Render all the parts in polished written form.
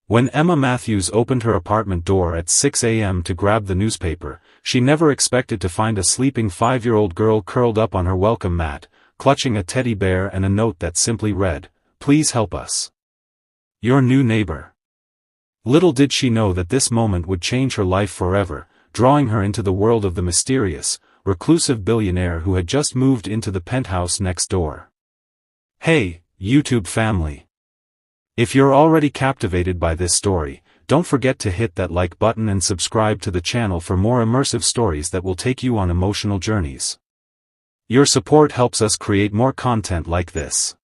When Emma Matthews opened her apartment door at 6 a.m. to grab the newspaper, she never expected to find a sleeping 5-year-old girl curled up on her welcome mat, clutching a teddy bear and a note that simply read, "Please help us. Your new neighbor." Little did she know that this moment would change her life forever, drawing her into the world of the mysterious, reclusive billionaire who had just moved into the penthouse next door. Hey, YouTube family! If you're already captivated by this story, don't forget to hit that like button and subscribe to the channel for more immersive stories that will take you on emotional journeys. Your support helps us create more content like this.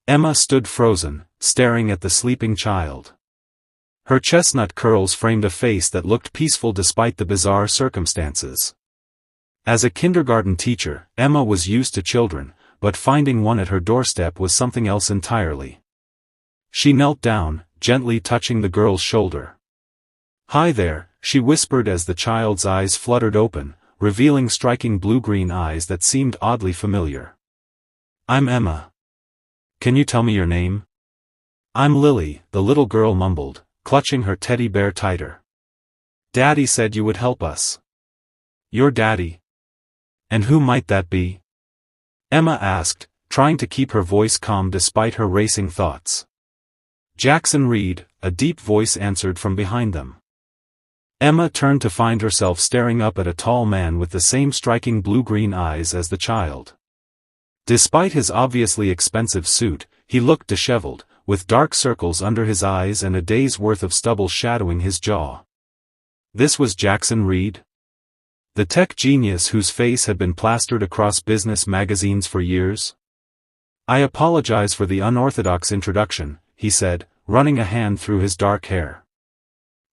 Emma stood frozen, staring at the sleeping child. Her chestnut curls framed a face that looked peaceful despite the bizarre circumstances. As a kindergarten teacher, Emma was used to children, but finding one at her doorstep was something else entirely. She knelt down, gently touching the girl's shoulder. "Hi there," she whispered as the child's eyes fluttered open, revealing striking blue-green eyes that seemed oddly familiar. "I'm Emma. Can you tell me your name?" "I'm Lily," the little girl mumbled, clutching her teddy bear tighter. "Daddy said you would help us." "Your daddy? And who might that be?" Emma asked, trying to keep her voice calm despite her racing thoughts. "Jackson Reed," a deep voice answered from behind them. Emma turned to find herself staring up at a tall man with the same striking blue-green eyes as the child. Despite his obviously expensive suit, he looked disheveled, with dark circles under his eyes and a day's worth of stubble shadowing his jaw. This was Jackson Reed? The tech genius whose face had been plastered across business magazines for years? "I apologize for the unorthodox introduction," he said, running a hand through his dark hair.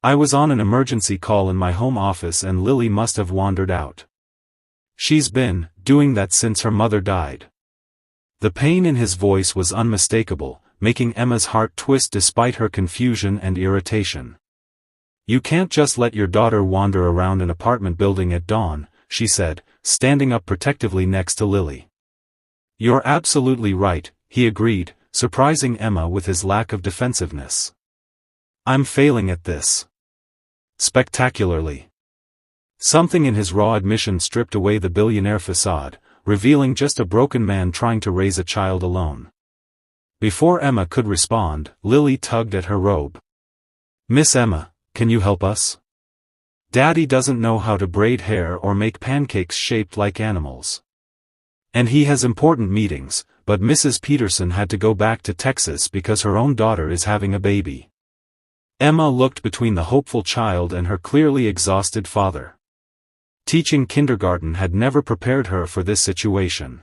"I was on an emergency call in my home office and Lily must have wandered out. She's been doing that since her mother died." The pain in his voice was unmistakable, making Emma's heart twist despite her confusion and irritation. "You can't just let your daughter wander around an apartment building at dawn," she said, standing up protectively next to Lily. "You're absolutely right," he agreed, surprising Emma with his lack of defensiveness. "I'm failing at this. Spectacularly." Something in his raw admission stripped away the billionaire facade, revealing just a broken man trying to raise a child alone. Before Emma could respond, Lily tugged at her robe. "Miss Emma, can you help us? Daddy doesn't know how to braid hair or make pancakes shaped like animals. And he has important meetings, but Mrs. Peterson had to go back to Texas because her own daughter is having a baby." Emma looked between the hopeful child and her clearly exhausted father. Teaching kindergarten had never prepared her for this situation.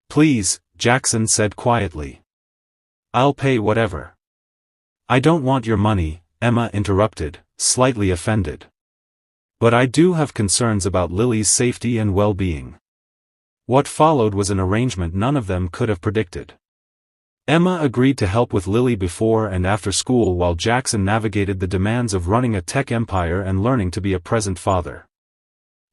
"Please," Jackson said quietly. "I'll pay whatever." "I don't want your money," Emma interrupted, slightly offended. "But I do have concerns about Lily's safety and well-being." What followed was an arrangement none of them could have predicted. Emma agreed to help with Lily before and after school while Jackson navigated the demands of running a tech empire and learning to be a present father.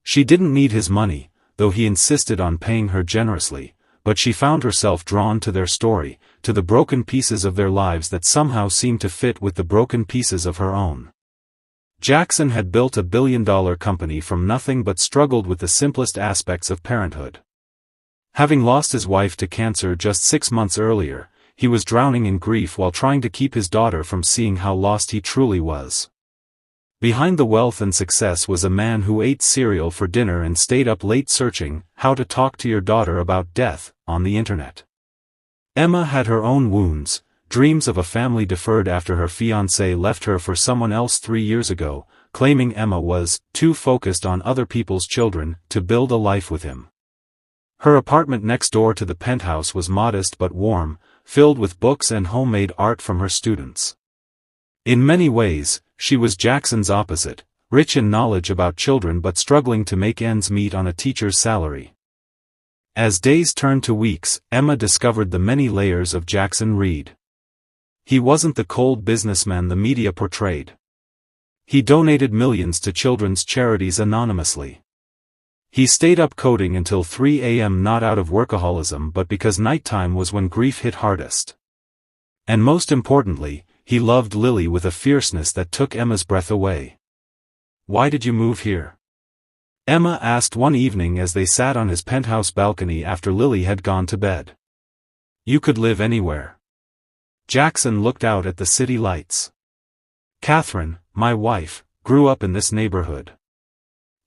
She didn't need his money, though he insisted on paying her generously, but she found herself drawn to their story, to the broken pieces of their lives that somehow seemed to fit with the broken pieces of her own. Jackson had built a billion-dollar company from nothing but struggled with the simplest aspects of parenthood. Having lost his wife to cancer just 6 months earlier, he was drowning in grief while trying to keep his daughter from seeing how lost he truly was. Behind the wealth and success was a man who ate cereal for dinner and stayed up late searching how to talk to your daughter about death on the internet. Emma had her own wounds, dreams of a family deferred after her fiancé left her for someone else 3 years ago, claiming Emma was too focused on other people's children to build a life with him. Her apartment next door to the penthouse was modest but warm, filled with books and homemade art from her students. In many ways, she was Jackson's opposite, rich in knowledge about children but struggling to make ends meet on a teacher's salary. As days turned to weeks, Emma discovered the many layers of Jackson Reed. He wasn't the cold businessman the media portrayed. He donated millions to children's charities anonymously. He stayed up coding until 3 a.m. not out of workaholism but because nighttime was when grief hit hardest. And most importantly, he loved Lily with a fierceness that took Emma's breath away. "Why did you move here?" Emma asked one evening as they sat on his penthouse balcony after Lily had gone to bed. "You could live anywhere." Jackson looked out at the city lights. "Catherine, my wife, grew up in this neighborhood.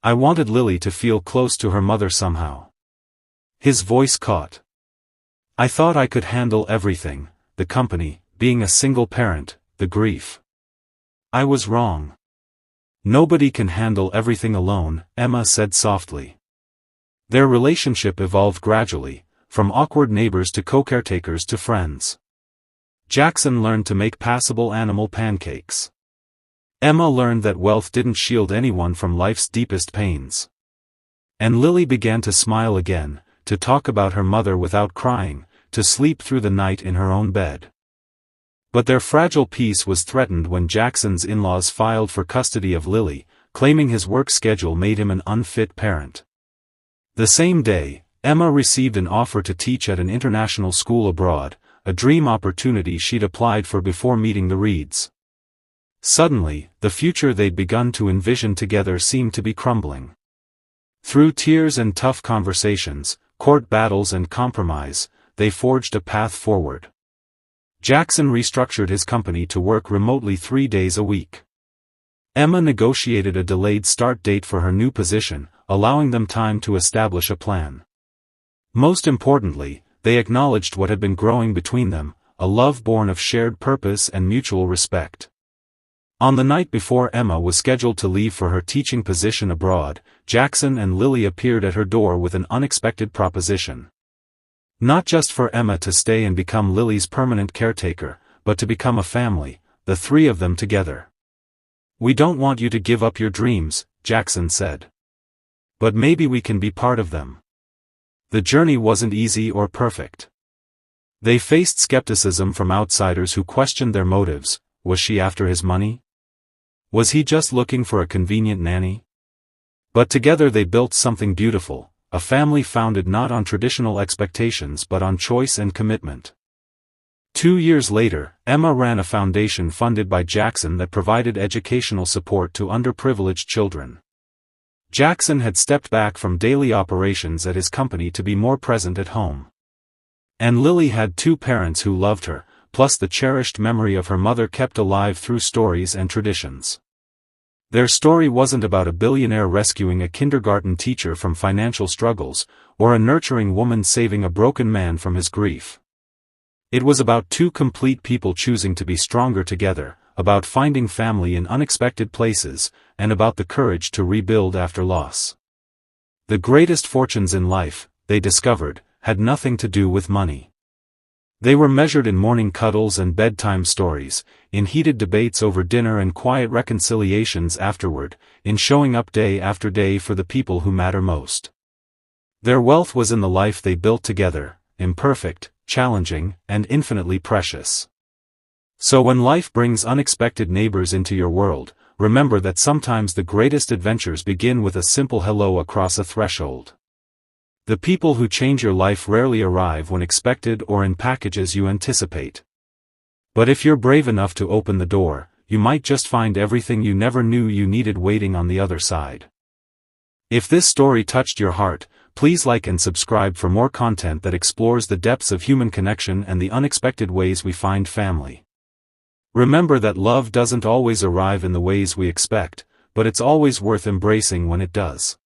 I wanted Lily to feel close to her mother somehow." His voice caught. "I thought I could handle everything, the company, being a single parent, the grief. I was wrong. Nobody can handle everything alone," Emma said softly. Their relationship evolved gradually, from awkward neighbors to co-caretakers to friends. Jackson learned to make passable animal pancakes. Emma learned that wealth didn't shield anyone from life's deepest pains. And Lily began to smile again, to talk about her mother without crying, to sleep through the night in her own bed. But their fragile peace was threatened when Jackson's in-laws filed for custody of Lily, claiming his work schedule made him an unfit parent. The same day, Emma received an offer to teach at an international school abroad, a dream opportunity she'd applied for before meeting the Reeds. Suddenly, the future they'd begun to envision together seemed to be crumbling. Through tears and tough conversations, court battles and compromise, they forged a path forward. Jackson restructured his company to work remotely 3 days a week. Emma negotiated a delayed start date for her new position, allowing them time to establish a plan. Most importantly, they acknowledged what had been growing between them, a love born of shared purpose and mutual respect. On the night before Emma was scheduled to leave for her teaching position abroad, Jackson and Lily appeared at her door with an unexpected proposition. Not just for Emma to stay and become Lily's permanent caretaker, but to become a family, the three of them together. "We don't want you to give up your dreams," Jackson said. "But maybe we can be part of them." The journey wasn't easy or perfect. They faced skepticism from outsiders who questioned their motives. Was she after his money? Was he just looking for a convenient nanny? But together they built something beautiful, a family founded not on traditional expectations but on choice and commitment. 2 years later, Emma ran a foundation funded by Jackson that provided educational support to underprivileged children. Jackson had stepped back from daily operations at his company to be more present at home. And Lily had 2 parents who loved her, plus the cherished memory of her mother kept alive through stories and traditions. Their story wasn't about a billionaire rescuing a kindergarten teacher from financial struggles, or a nurturing woman saving a broken man from his grief. It was about 2 complete people choosing to be stronger together, about finding family in unexpected places, and about the courage to rebuild after loss. The greatest fortunes in life, they discovered, had nothing to do with money. They were measured in morning cuddles and bedtime stories, in heated debates over dinner and quiet reconciliations afterward, in showing up day after day for the people who matter most. Their wealth was in the life they built together, imperfect, challenging, and infinitely precious. So when life brings unexpected neighbors into your world, remember that sometimes the greatest adventures begin with a simple hello across a threshold. The people who change your life rarely arrive when expected or in packages you anticipate. But if you're brave enough to open the door, you might just find everything you never knew you needed waiting on the other side. If this story touched your heart, please like and subscribe for more content that explores the depths of human connection and the unexpected ways we find family. Remember that love doesn't always arrive in the ways we expect, but it's always worth embracing when it does.